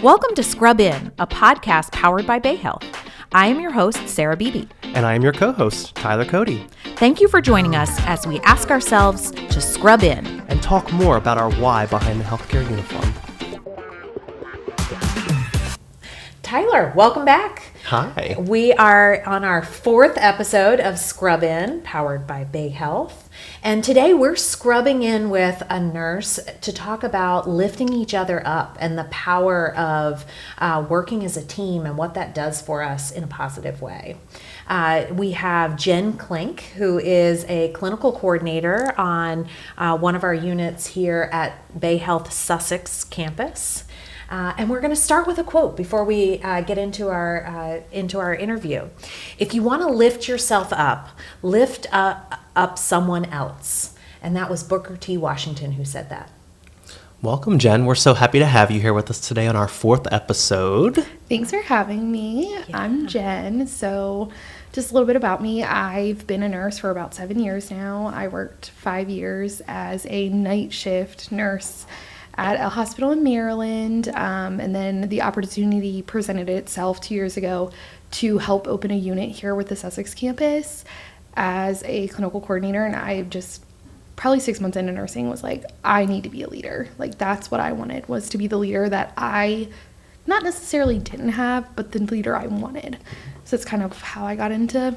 Welcome to Scrub In, a podcast powered by Bay Health. I am your host, Sarah Beebe. And I am your co-host, Tyler Cody. Thank you for joining us as we ask ourselves to scrub in and talk more about our why behind the healthcare uniform. Tyler, welcome back. Hi. We are on our fourth episode of Scrub In, powered by Bay Health. And today we're scrubbing in with a nurse to talk about lifting each other up and the power of working as a team and what that does for us in a positive way. We have Jenn Klink, who is a clinical coordinator on one of our units here at Bay Health Sussex Campus. And we're going to start with a quote before we get into our interview. If you want to lift yourself up, lift up someone else. And that was Booker T. Washington who said that. Welcome, Jen. We're so happy to have you here with us today on our fourth episode. Thanks for having me. Yeah. I'm Jen. So just a little bit about me. I've been a nurse for about 7 years now. I worked 5 years as a night shift nurse at a hospital in Maryland, and then the opportunity presented itself 2 years ago to help open a unit here with the Sussex Campus as a clinical coordinator, and I just probably 6 months into nursing was like, I need to be a leader. Like, that's what I wanted, was to be the leader that I not necessarily didn't have, but the leader I wanted. So that's kind of how I got into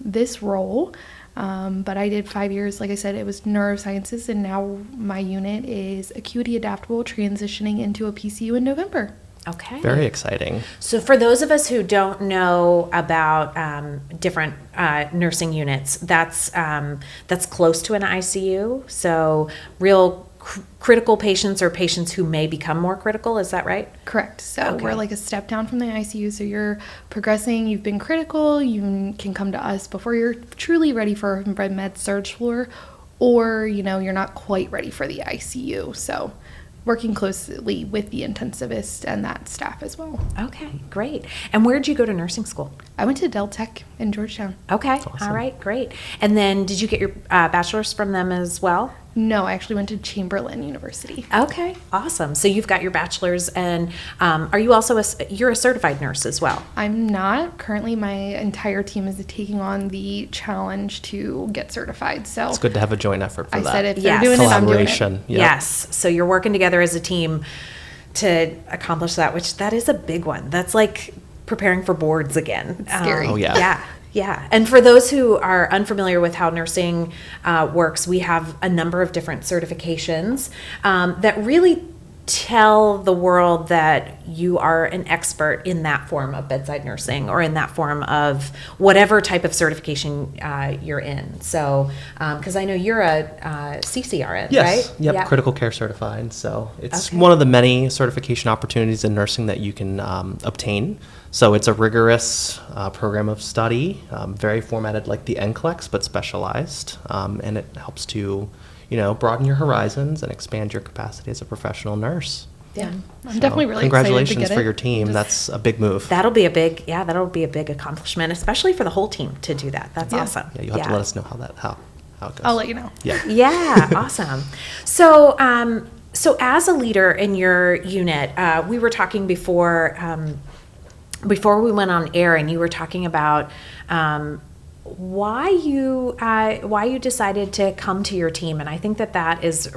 this role. But I did 5 years, like I said, it was neurosciences, and now my unit is acuity adaptable, transitioning into a PCU in November. Okay. Very exciting. So for those of us who don't know about different nursing units, that's close to an ICU. So real critical patients or patients who may become more critical. Is that right? Correct. So We're like a step down from the ICU. So you're progressing, you've been critical, you can come to us before you're truly ready for a med surg floor, or, you're not quite ready for the ICU. So working closely with the intensivist and that staff as well. Okay, great. And where did you go to nursing school? I went to Del Tech in Georgetown. Okay, awesome. All right, great. And then did you get your bachelor's from them as well? No, I actually went to Chamberlain University. Okay, awesome. So you've got your bachelor's, and are you also you're a certified nurse as well? I'm not. Currently, my entire team is taking on the challenge to get certified. So it's good to have a joint effort for that. I said if they're doing it, I'm doing it. Yep. Yes. So you're working together as a team to accomplish that, which that is a big one. That's like preparing for boards again. It's scary. Oh, yeah. Yeah. And for those who are unfamiliar with how nursing works, we have a number of different certifications that really tell the world that you are an expert in that form of bedside nursing or in that form of whatever type of certification you're in. So, because I know you're a CCRN, yes. right? Yep, critical care certified. So it's Okay. one of the many certification opportunities in nursing that you can obtain. So it's a rigorous program of study, very formatted like the NCLEX, but specialized, and it helps to, broaden your horizons and expand your capacity as a professional nurse. Yeah, I'm definitely really excited to congratulations get it. for your team. That's a big move. That'll be a big accomplishment, especially for the whole team to do that. That's awesome. Yeah, you'll have to let us know how it goes. I'll let you know. Yeah. Yeah, awesome. So, as a leader in your unit, we were talking before we went on air, and you were talking about why you decided to come to your team, and I think that is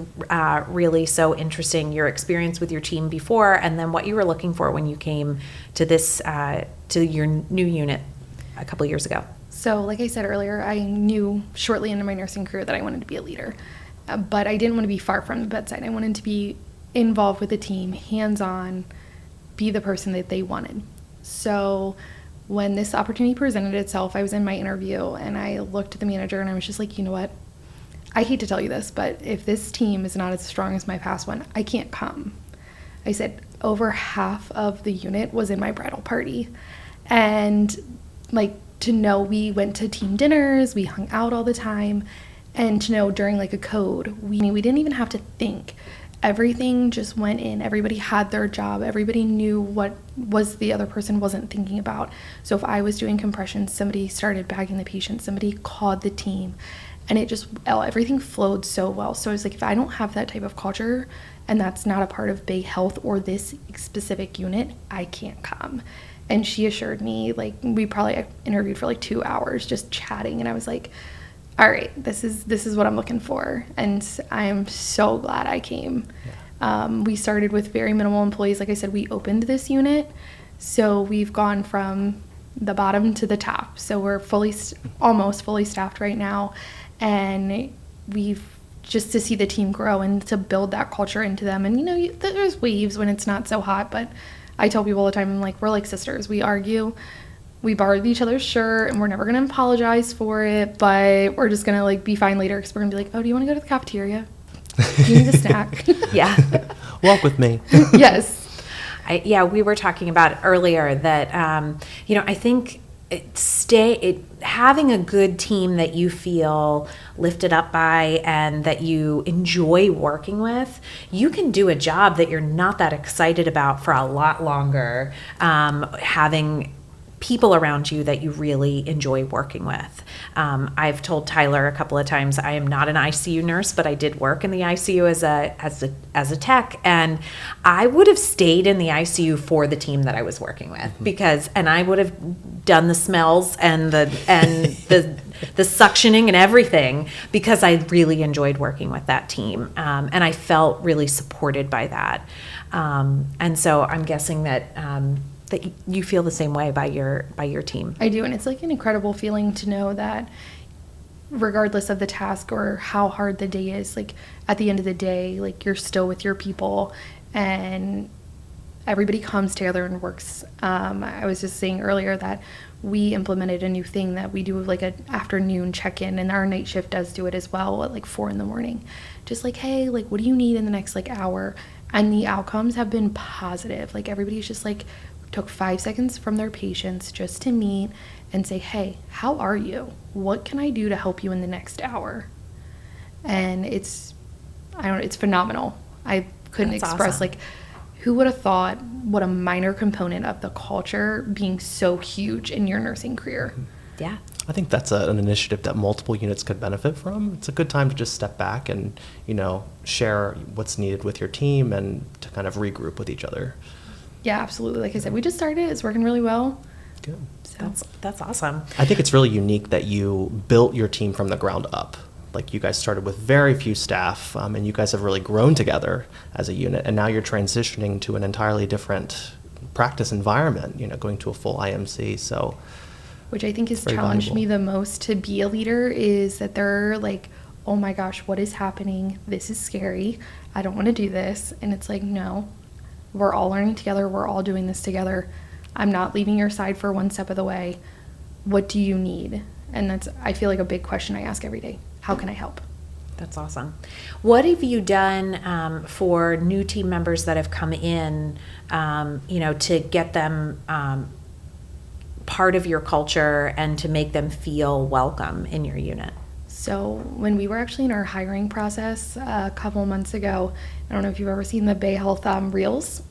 really so interesting. Your experience with your team before, and then what you were looking for when you came to this to your new unit a couple years ago. So, like I said earlier, I knew shortly into my nursing career that I wanted to be a leader, but I didn't want to be far from the bedside. I wanted to be involved with the team, hands-on, be the person that they wanted. So when this opportunity presented itself, I was in my interview and I looked at the manager and I was just like, you know what? I hate to tell you this, but if this team is not as strong as my past one, I can't come. I said over half of the unit was in my bridal party. And to know we went to team dinners, we hung out all the time, and to know during a code, we didn't even have to think. Everything just went in. Everybody had their job. Everybody knew what was the other person wasn't thinking about. So if I was doing compressions, somebody started bagging the patient, somebody called the team. and it just, everything flowed so well. So I was like, if I don't have that type of culture and that's not a part of Bay Health or this specific unit, I can't come. And she assured me, like, we probably interviewed for like 2 hours just chatting, and I was like, all right, this is what I'm looking for. And I'm so glad I came. We started with very minimal employees. Like I said, we opened this unit, so we've gone from the bottom to the top. So we're almost fully staffed right now, and we've just to see the team grow and to build that culture into them. And there's waves when it's not so hot, but I tell people all the time, I'm like, we're like sisters. We argue, we borrowed each other's shirt, and we're never gonna apologize for it, but we're just gonna like be fine later, because we're gonna be like, oh, do you want to go to the cafeteria? Do you need a snack? Yeah. Walk with me. Yes. We were talking about earlier that, I think having a good team that you feel lifted up by and that you enjoy working with, you can do a job that you're not that excited about for a lot longer, having people around you that you really enjoy working with. I've told Tyler a couple of times, I am not an ICU nurse, but I did work in the ICU as a tech, and I would have stayed in the ICU for the team that I was working with, and I would have done the smells and the suctioning and everything, because I really enjoyed working with that team, and I felt really supported by that. And so I'm guessing that you feel the same way by your team. I do, and it's like an incredible feeling to know that regardless of the task or how hard the day is, like at the end of the day, like you're still with your people and everybody comes together and works. I was just saying earlier that we implemented a new thing that we do, like an afternoon check-in, and our night shift does do it as well at like 4 a.m. Just like, hey, like what do you need in the next like hour? And the outcomes have been positive. Like everybody's just like took 5 seconds from their patients just to meet and say, hey, how are you? What can I do to help you in the next hour? And it's phenomenal. I couldn't That's express awesome. like, who would have thought what a minor component of the culture being so huge in your nursing career? Yeah. I think that's an initiative that multiple units could benefit from. It's a good time to just step back and, share what's needed with your team and to kind of regroup with each other. Yeah, absolutely. Like I said, we just started. It's working really well. Good. So That's awesome. I think it's really unique that you built your team from the ground up. Like you guys started with very few staff, and you guys have really grown together as a unit, and now you're transitioning to an entirely different practice environment, going to a full IMC. So, which I think has very challenged valuable. me the most to be a leader is that they're like, oh my gosh, what is happening? This is scary. I don't want to do this. And it's like, no, we're all learning together. We're all doing this together. I'm not leaving your side for one step of the way. What do you need? And that's, I feel like, a big question I ask every day. How can I help? That's awesome. What have you done for new team members that have come in, to get them part of your culture and to make them feel welcome in your unit? So when we were actually in our hiring process a couple months ago, I don't know if you've ever seen the Bay Health Reels,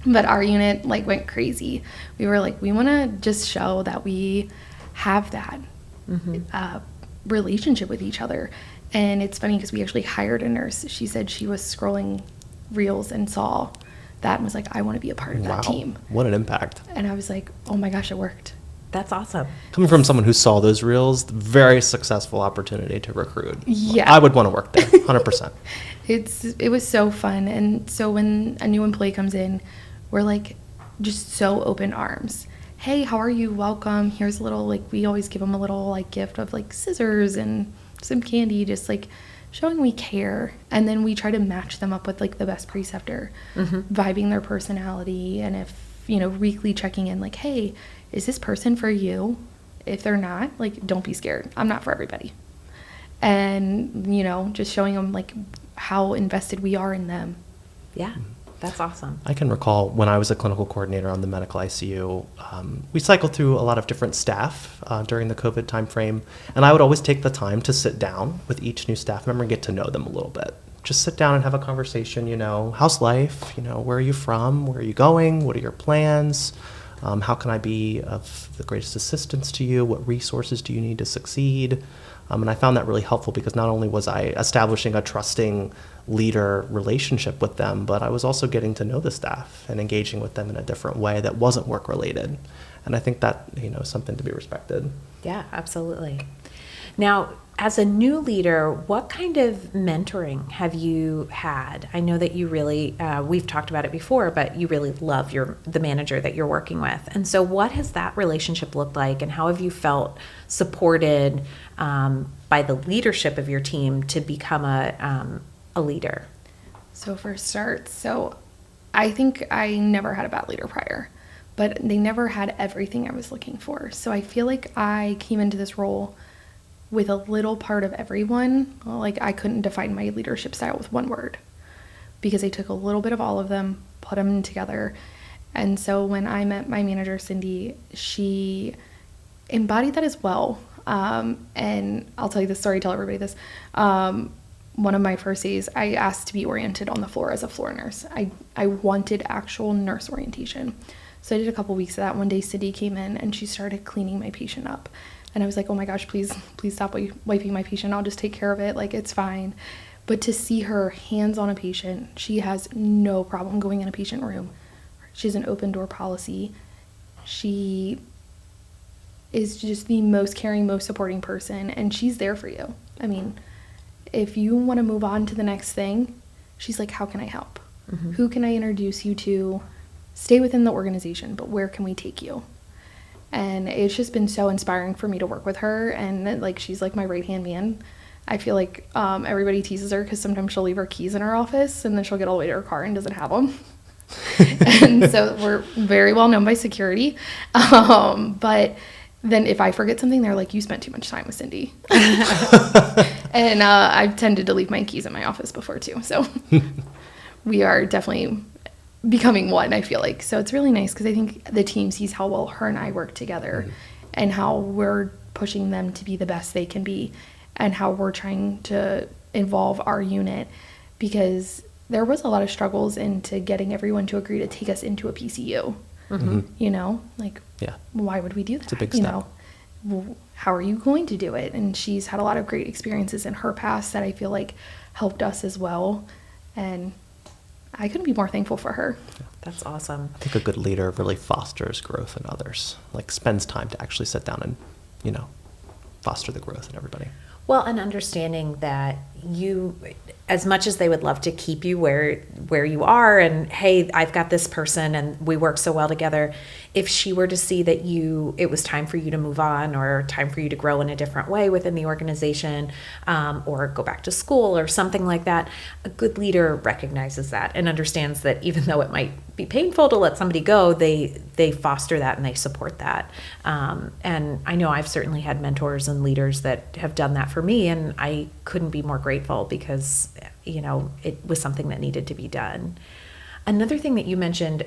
but our unit went crazy. We were like, we want to just show that we have that relationship with each other. And it's funny because we actually hired a nurse. She said she was scrolling Reels and saw that and was like, I want to be a part of that team. What an impact. And I was like, oh my gosh, it worked. That's awesome. Coming from someone who saw those reels, very successful opportunity to recruit. Yeah. I would want to work there, 100%. It was so fun. And so when a new employee comes in, we're like just so open arms. Hey, how are you? Welcome. Here's a little, we always give them a little gift of scissors and some candy, just showing we care. And then we try to match them up with the best preceptor, vibing their personality. And if, weekly checking in, hey, is this person for you? If they're not, don't be scared. I'm not for everybody. And, just showing them how invested we are in them. Yeah, that's awesome. I can recall when I was a clinical coordinator on the medical ICU, we cycled through a lot of different staff during the COVID timeframe, and I would always take the time to sit down with each new staff member and get to know them a little bit. Just sit down and have a conversation, how's life? Where are you from? Where are you going? What are your plans? How can I be of the greatest assistance to you? What resources do you need to succeed? And I found that really helpful because not only was I establishing a trusting leader relationship with them, but I was also getting to know the staff and engaging with them in a different way that wasn't work related. And I think that, is something to be respected. Yeah, absolutely. Now, as a new leader, what kind of mentoring have you had? I know that you really, we've talked about it before, but you really love the manager that you're working with. And so what has that relationship looked like, and how have you felt supported by the leadership of your team to become a leader? So for starts, I think I never had a bad leader prior, but they never had everything I was looking for. So I feel like I came into this role with a little part of everyone. Like, I couldn't define my leadership style with one word because I took a little bit of all of them, put them together. And so when I met my manager, Cindy, she embodied that as well. And I'll tell you this story, tell everybody this. One of my first days, I asked to be oriented on the floor as a floor nurse. I wanted actual nurse orientation. So I did a couple weeks of that. One day, Cindy came in and she started cleaning my patient up. And I was like, oh my gosh, please stop wiping my patient. I'll just take care of it. Like, it's fine. But to see her hands on a patient, she has no problem going in a patient room. She has an open door policy. She is just the most caring, most supporting person. And she's there for you. I mean, if you want to move on to the next thing, she's like, how can I help? Mm-hmm. Who can I introduce you to? Stay within the organization, but where can we take you? And it's just been so inspiring for me to work with her. And like, she's like my right-hand man. I feel like everybody teases her because sometimes she'll leave her keys in her office and then she'll get all the way to her car and doesn't have them. And so we're very well known by security. But then if I forget something, they're like, you spent too much time with Cindy. And I've tended to leave my keys in my office before too. So we are definitely becoming one, I feel like. So it's really nice because I think the team sees how well her and I work together and how we're pushing them to be the best they can be and how we're trying to involve our unit, because there was a lot of struggles into getting everyone to agree to take us into a PCU. Like, why would we do that? It's a big step. How are you going to do it? And she's had a lot of great experiences in her past that I feel like helped us as well. And I couldn't be more thankful for her. That's awesome. I think a good leader really fosters growth in others, like spends time to actually sit down and, foster the growth in everybody. Well, and understanding that you, as much as they would love to keep you where you are, and hey, I've got this person and we work so well together, if she were to see that it was time for you to move on or time for you to grow in a different way within the organization, or go back to school or something like that, a good leader recognizes that and understands that even though it might be painful to let somebody go, they foster that and they support that. And I know I've certainly had mentors and leaders that have done that for me, and I couldn't be more grateful because, it was something that needed to be done. Another thing that you mentioned,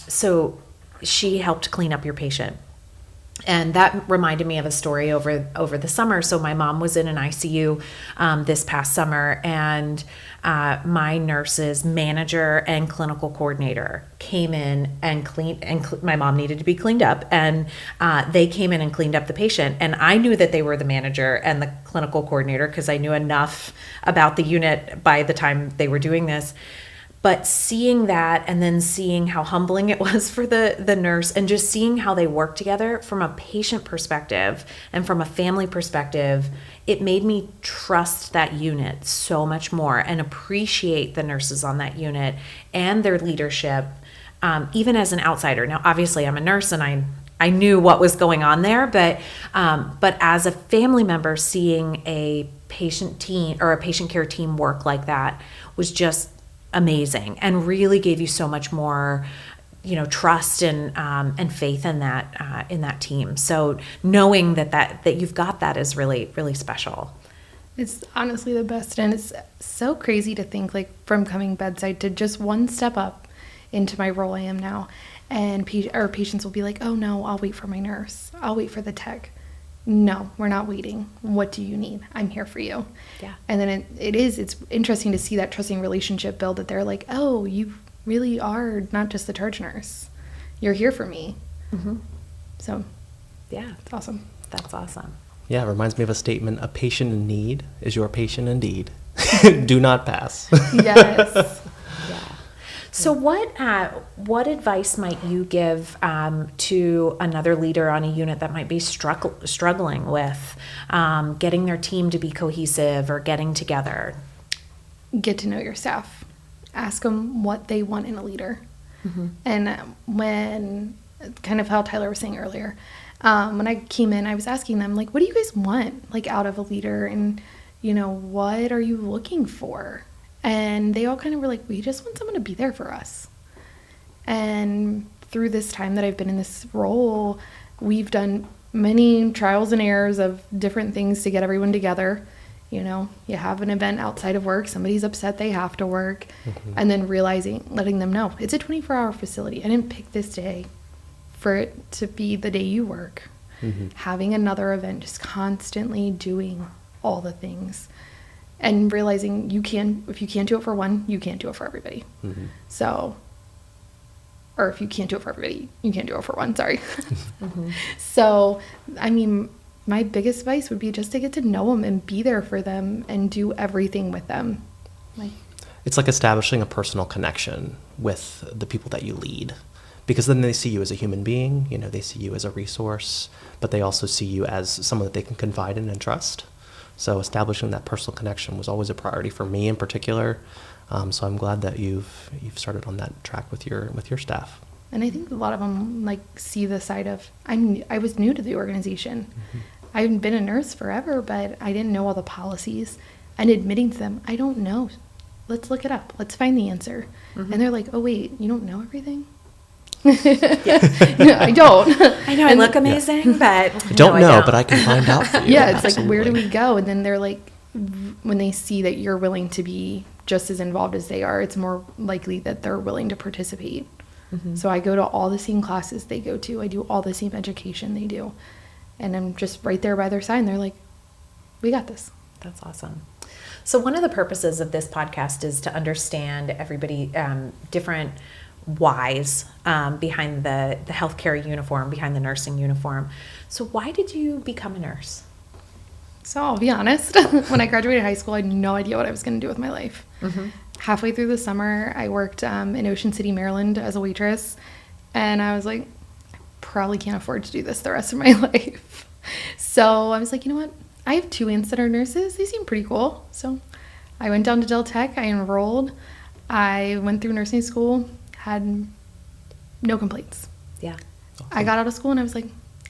so she helped clean up your patient. And that reminded me of a story over the summer. So my mom was in an ICU this past summer, and my nurse's manager and clinical coordinator came in and cleaned, my mom needed to be cleaned up, and they came in and cleaned up the patient. And I knew that they were the manager and the clinical coordinator because I knew enough about the unit by the time they were doing this. But seeing that and then seeing how humbling it was for the nurse, and just seeing how they work together from a patient perspective and from a family perspective, it made me trust that unit so much more and appreciate the nurses on that unit and their leadership, even as an outsider. Now, obviously, I'm a nurse and I knew what was going on there, but as a family member, seeing a patient team or a patient care team work like that was just amazing and really gave you so much more, trust and faith in that team. So knowing that you've got that is really, really special. It's honestly the best. And it's so crazy to think, like, from coming bedside to just one step up into my role I am now. And our patients will be like, oh no, I'll wait for my nurse. I'll wait for the tech. No, we're not waiting. What do you need? I'm here for you. Yeah. And then it's interesting to see that trusting relationship build, that they're like, oh, you really are not just the charge nurse. You're here for me. Mm-hmm. So, yeah, it's awesome. That's awesome. Yeah, it reminds me of a statement: a patient in need is your patient indeed. Do not pass. Yes. Yeah. So what advice might you give to another leader on a unit that might be struggling with getting their team to be cohesive or getting together? Get to know your staff. Ask them what they want in a leader. Mm-hmm. And when, kind of how Tyler was saying earlier, when I came in, I was asking them, like, what do you guys want, like, out of a leader? And, what are you looking for? And they all kind of were like, we just want someone to be there for us. And through this time that I've been in this role, we've done many trials and errors of different things to get everyone together. You have an event outside of work, somebody's upset they have to work, and then letting them know it's a 24-hour facility. I didn't pick this day for it to be the day you work. Having another event, just constantly doing all the things and realizing if you can't do it for one, you can't do it for everybody. So, or if you can't do it for everybody, you can't do it for one, sorry. So, I mean, my biggest advice would be just to get to know them and be there for them and do everything with them. It's like establishing a personal connection with the people that you lead, because then they see you as a human being, they see you as a resource, but they also see you as someone that they can confide in and trust. So establishing that personal connection was always a priority for me in particular. So I'm glad that you've started on that track with your staff. And I think a lot of them see the side of, I was new to the organization. I haven't been a nurse forever, but I didn't know all the policies. And admitting to them, I don't know. Let's look it up. Let's find the answer. And they're like, oh, wait, you don't know everything? No, I don't. I know I look amazing, but I don't know, but I can find out for you. Yeah, it's Absolutely. like, where do we go? And then they're like, when they see that you're willing to be just as involved as they are, it's more likely that they're willing to participate. So I go to all the same classes they go to. I do all the same education they do. And I'm just right there by their side, and they're like, we got this. That's awesome. So one of the purposes of this podcast is to understand everybody, different whys behind the healthcare uniform, behind the nursing uniform. So why did you become a nurse? So I'll be honest, when I graduated high school, I had no idea what I was going to do with my life. Halfway through the summer, I worked in Ocean City, Maryland as a waitress, and I was like, I probably can't afford to do this the rest of my life. So I was like, you know what? I have 2 aunts that are nurses. They seem pretty cool. So I went down to Del Tech. I enrolled. I went through nursing school, had no complaints. Yeah. Awesome. I got out of school and I was like,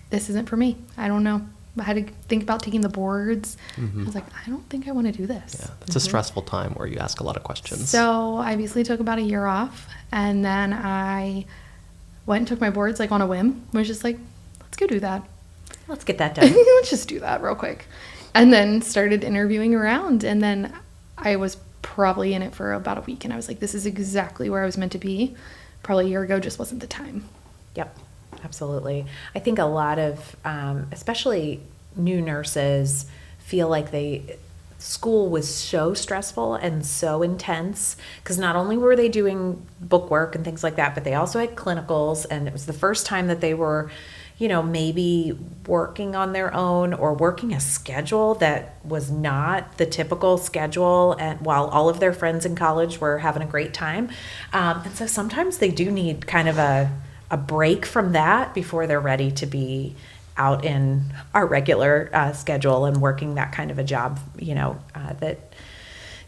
this isn't for me. I don't know. I had to think about taking the boards. I was like, I don't think I want to do this. Yeah, it's a stressful time where you ask a lot of questions. So I basically took about a year off, and then I went and took my boards on a whim. I was just like, let's go do that. Let's get that done. Let's just do that real quick. And then started interviewing around, and then I was probably in it for about a week, and I was like, this is exactly where I was meant to be. Probably a year ago just wasn't the time. Yep, absolutely. I think a lot of, especially new nurses, feel like school was so stressful and so intense, because not only were they doing book work and things like that, but they also had clinicals, and it was the first time that they were, maybe working on their own or working a schedule that was not the typical schedule, and while all of their friends in college were having a great time. And so sometimes they do need kind of a break from that before they're ready to be out in our regular schedule and working that kind of a job, that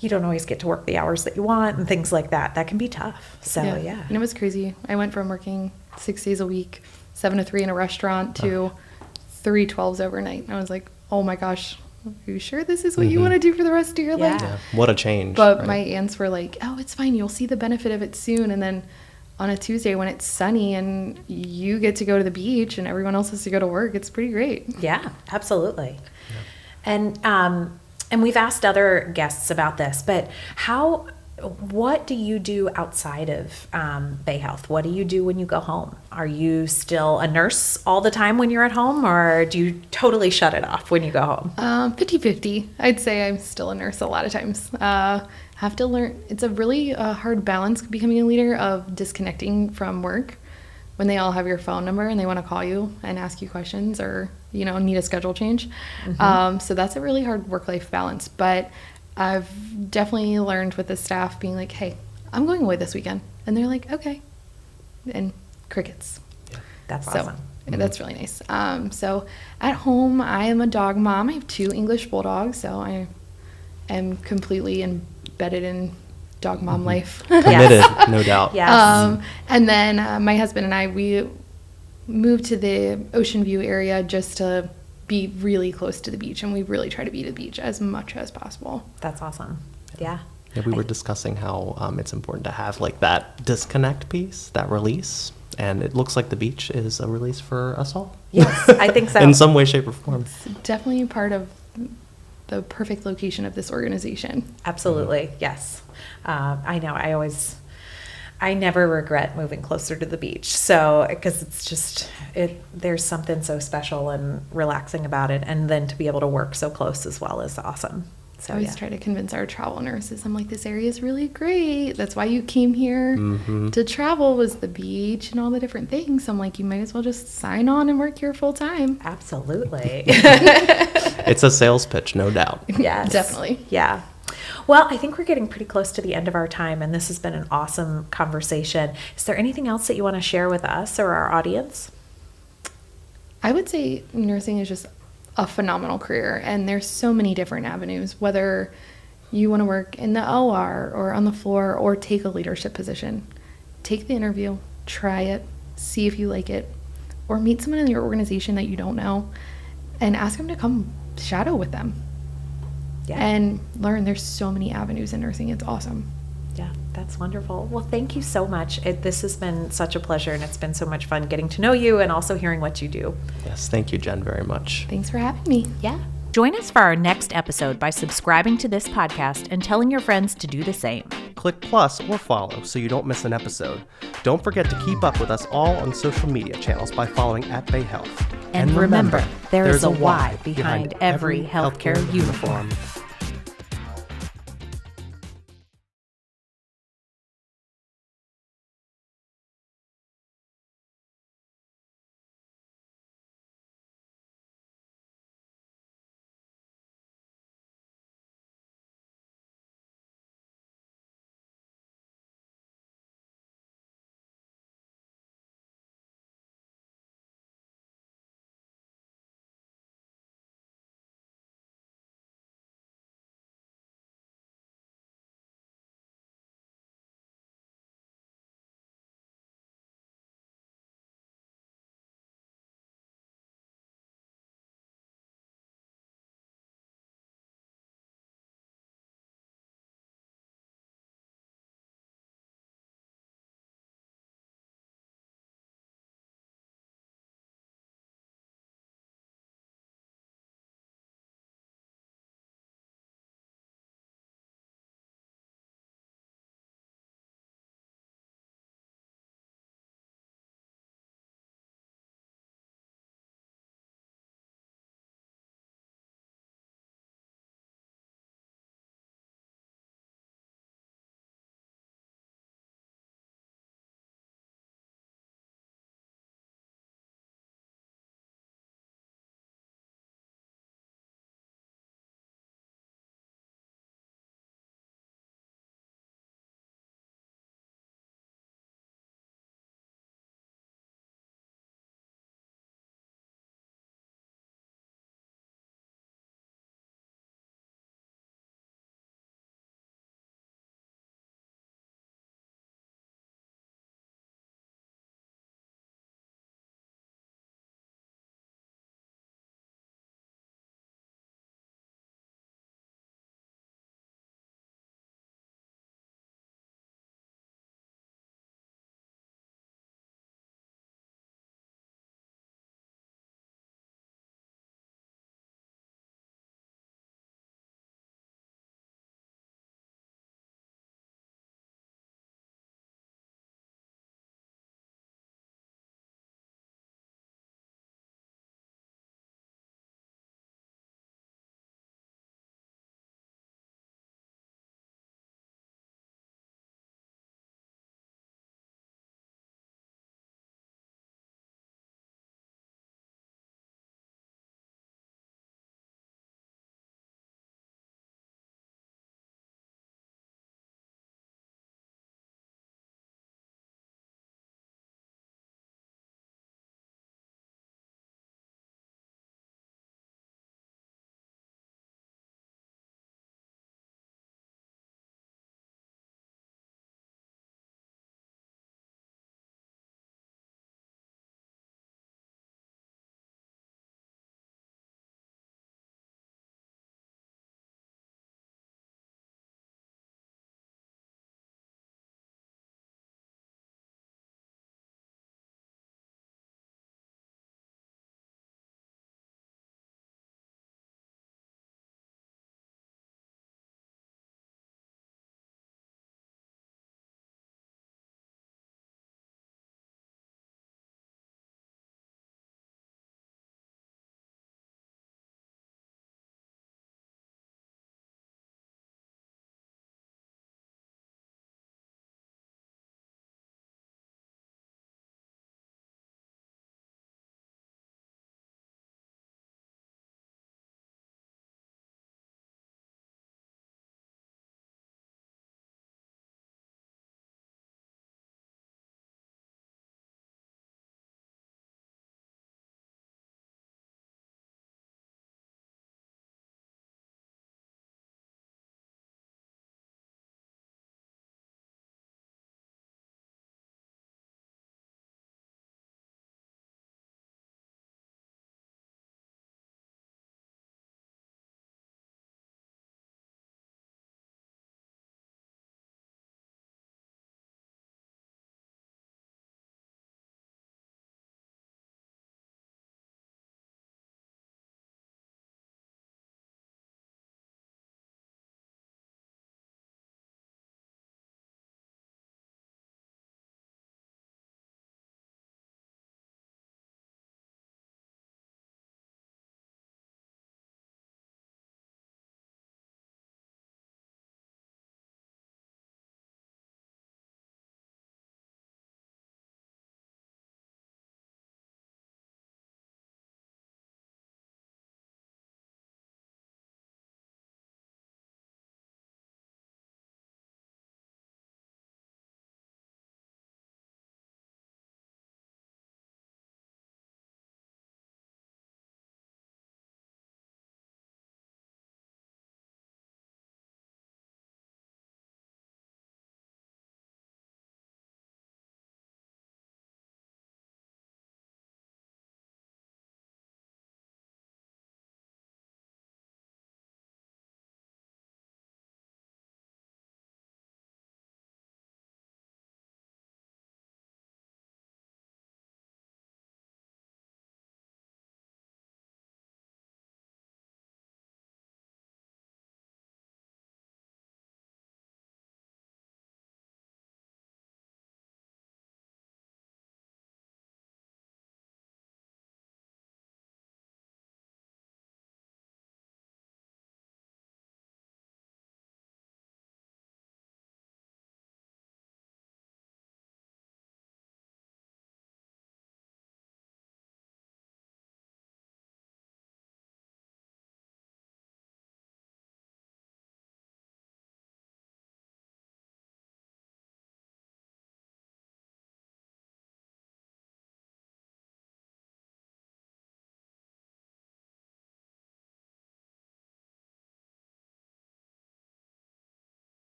you don't always get to work the hours that you want and things like that. That can be tough. So, yeah. And it was crazy. I went from working 6 days a week, 7 to 3 in a restaurant, to 3 12s overnight. And I was like, oh my gosh, are you sure this is what you want to do for the rest of your life? Yeah, what a change. But right? my aunts were like, oh, it's fine. You'll see the benefit of it soon. And then on a Tuesday when it's sunny and you get to go to the beach and everyone else has to go to work, it's pretty great. Yeah, absolutely. Yeah. And we've asked other guests about this, but what do you do outside of Bay Health? What do you do when you go home? Are you still a nurse all the time when you're at home, or do you totally shut it off when you go home? 50-50. I'd say I'm still a nurse a lot of times. Have to learn. It's a really hard balance becoming a leader of disconnecting from work, when they all have your phone number and they want to call you and ask you questions or, need a schedule change. So that's a really hard work-life balance. But I've definitely learned with the staff being like, hey, I'm going away this weekend. And they're like, okay. And crickets. That's awesome. That's really nice. So at home, I am a dog mom. I have 2 English bulldogs, so I am completely embedded in dog mom life. Committed, no doubt. Yes. And then my husband and I, we moved to the Ocean View area just to be really close to the beach, and we really try to be to the beach as much as possible. That's awesome. Yeah. Yeah, we were discussing how it's important to have like that disconnect piece, that release, and it looks like the beach is a release for us all. Yes, I think so. In some way, shape, or form. It's definitely part of the perfect location of this organization. Absolutely, yes. I know. I never regret moving closer to the beach. So, because it's just, there's something so special and relaxing about it. And then to be able to work so close as well is awesome. So, I always try to convince our travel nurses. I'm like, this area is really great. That's why you came here to travel, was the beach and all the different things. So I'm like, you might as well just sign on and work here full time. Absolutely. It's a sales pitch, no doubt. Yes. Definitely. Yeah. Well, I think we're getting pretty close to the end of our time, and this has been an awesome conversation. Is there anything else that you want to share with us or our audience? I would say nursing is just a phenomenal career, and there's so many different avenues, whether you want to work in the OR or on the floor or take a leadership position. Take the interview, try it, see if you like it, or meet someone in your organization that you don't know and ask them to come shadow with them. Yeah. And learn. There's so many avenues in nursing. It's awesome. Yeah, that's wonderful. Well, thank you so much. This has been such a pleasure, and it's been so much fun getting to know you and also hearing what you do. Yes, thank you, Jen, very much. Thanks for having me. Yeah. Join us for our next episode by subscribing to this podcast and telling your friends to do the same. Click plus or follow so you don't miss an episode. Don't forget to keep up with us all on social media channels by following @BayHealth. And remember, there is a why behind every healthcare uniform.